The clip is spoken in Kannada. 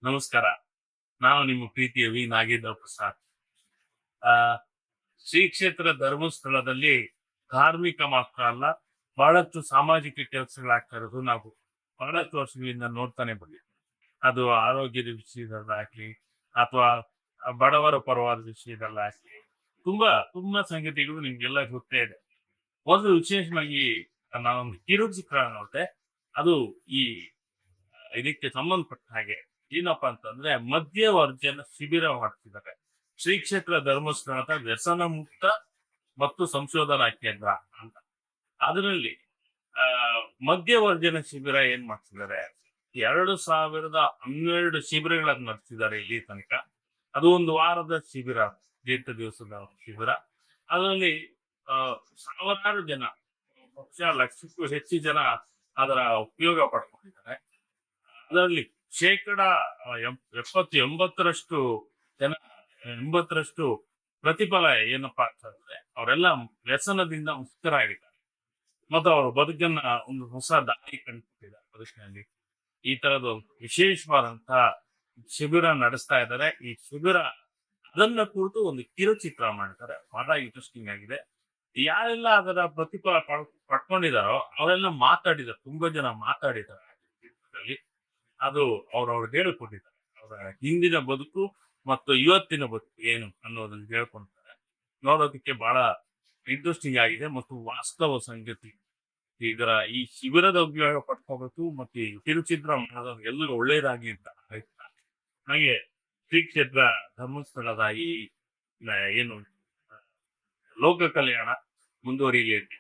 ನಮಸ್ಕಾರ. ನಾನು ನಿಮ್ಮ ಪ್ರೀತಿಯ ನಾಗೇಂದ್ರ ಪ್ರಸಾದ್. ಆ ಶ್ರೀ ಕ್ಷೇತ್ರ ಧರ್ಮಸ್ಥಳದಲ್ಲಿ ಧಾರ್ಮಿಕ ಮಾತ್ರ ಅಲ್ಲ, ಬಹಳಷ್ಟು ಸಾಮಾಜಿಕ ಕೆಲಸಗಳಾಗ್ತಾ ಇರೋದು ನಾವು ಬಹಳಷ್ಟು ವರ್ಷಗಳಿಂದ ನೋಡ್ತಾನೆ ಬಂದಿದ್ದೀವಿ. ಅದು ಆರೋಗ್ಯದ ವಿಷಯದಲ್ಲಾಗ್ಲಿ ಅಥವಾ ಬಡವರ ಪರವಾದ ವಿಷಯದಲ್ಲಾಗ್ಲಿ ತುಂಬಾ ತುಂಬಾ ಸಂಗತಿಗಳು ನಿಮ್ಗೆಲ್ಲ ಗೊತ್ತೇ ಇದೆ. ಒಂದು ವಿಶೇಷವಾಗಿ ನಾನೊಂದು ಕಿರು ಚಿತ್ರ ನೋಡಿದೆ. ಅದು ಈ ಇದಕ್ಕೆ ಸಂಬಂಧಪಟ್ಟ ಹಾಗೆ ಏನಪ್ಪಾ ಅಂತಂದ್ರೆ ಮದ್ಯವರ್ಜನ ಶಿಬಿರ ಮಾಡ್ತಿದ್ದಾರೆ ಶ್ರೀ ಕ್ಷೇತ್ರ ಧರ್ಮಸ್ಥಳದ ವ್ಯಸನ ಮುಕ್ತ ಮತ್ತು ಸಂಶೋಧನಾ ಕೇಂದ್ರ ಅಂತ. ಅದರಲ್ಲಿ ಆ ಮದ್ಯವರ್ಜನ ಶಿಬಿರ ಏನ್ ಮಾಡ್ತಿದ್ದಾರೆ, 2012 ಶಿಬಿರಗಳನ್ನು ನಡೆಸಿದ್ದಾರೆ ಇಲ್ಲಿ ತನಕ. ಅದು ಒಂದು ವಾರದ ಶಿಬಿರ, ಎಂಟು ದಿವಸದ ಶಿಬಿರ. ಅದರಲ್ಲಿ ಸಾವಿರಾರು ಜನ, ಲಕ್ಷಕ್ಕೂ ಹೆಚ್ಚು ಜನ ಅದರ ಉಪಯೋಗ ಪಡ್ಕೊಂಡಿದ್ದಾರೆ. ಅದರಲ್ಲಿ ಶೇಕಡ 70-80ರಷ್ಟು ಜನ, 80ರಷ್ಟು ಪ್ರತಿಫಲ ಏನಪ್ಪಾ ಅಂತಂದ್ರೆ ಅವರೆಲ್ಲ ವ್ಯಸನದಿಂದ ಮುಕ್ತರಾಗಿದ್ದಾರೆ ಮತ್ತು ಅವರ ಬದುಕನ್ನ ಒಂದು ಹೊಸ ದಾರಿ ಕಂಡುಕೊಂಡಿದ್ದಾರೆ ಬದುಕಿನಲ್ಲಿ. ಈ ತರದ ವಿಶೇಷವಾದಂತಹ ಶಿಬಿರ ನಡೆಸ್ತಾ ಇದ್ದಾರೆ. ಈ ಶಿಬಿರ ಅದನ್ನ ಕುರಿತು ಒಂದು ಕಿರುಚಿತ್ರ ಮಾಡ್ತಾರೆ, ಬಹಳ ಇಂಟ್ರೆಸ್ಟಿಂಗ್ ಆಗಿದೆ. ಯಾರೆಲ್ಲ ಅದರ ಪ್ರತಿಫಲ ಪಡ್ಕೊಂಡಿದಾರೋ ಅವರೆಲ್ಲ ಮಾತಾಡಿದ್ದಾರೆ, ತುಂಬಾ ಜನ ಮಾತಾಡಿದ್ದಾರೆ. ಅದು ಅವ್ರವ್ರು ಹೇಳ್ಕೊಟ್ಟಿದ್ದಾರೆ, ಅವರ ಹಿಂದಿನ ಬದುಕು ಮತ್ತು ಇವತ್ತಿನ ಬದುಕು ಏನು ಅನ್ನೋದನ್ನ ಹೇಳ್ಕೊಳ್ತಾರೆ. ನೋಡೋದಕ್ಕೆ ಬಹಳ ಇಂಟ್ರೆಸ್ಟಿಂಗ್ ಆಗಿದೆ ಮತ್ತು ವಾಸ್ತವ ಸಂಗತಿ. ಇದರ ಈ ಶಿಬಿರದ ಉಪಯೋಗ ಪಡ್ಕೋಬೇಕು ಮತ್ತು ಈ ಕಿರುಚಿತ್ರ ಮಾಡೋದು ಎಲ್ಲರೂ ಒಳ್ಳೇದಾಗಿ ಅಂತ ಹಾಗೆ ಶ್ರೀ ಕ್ಷೇತ್ರ ಧರ್ಮಸ್ಥಳದ ಈ ಏನು ಲೋಕ ಕಲ್ಯಾಣ ಮುಂದುವರಿಯಲಿ.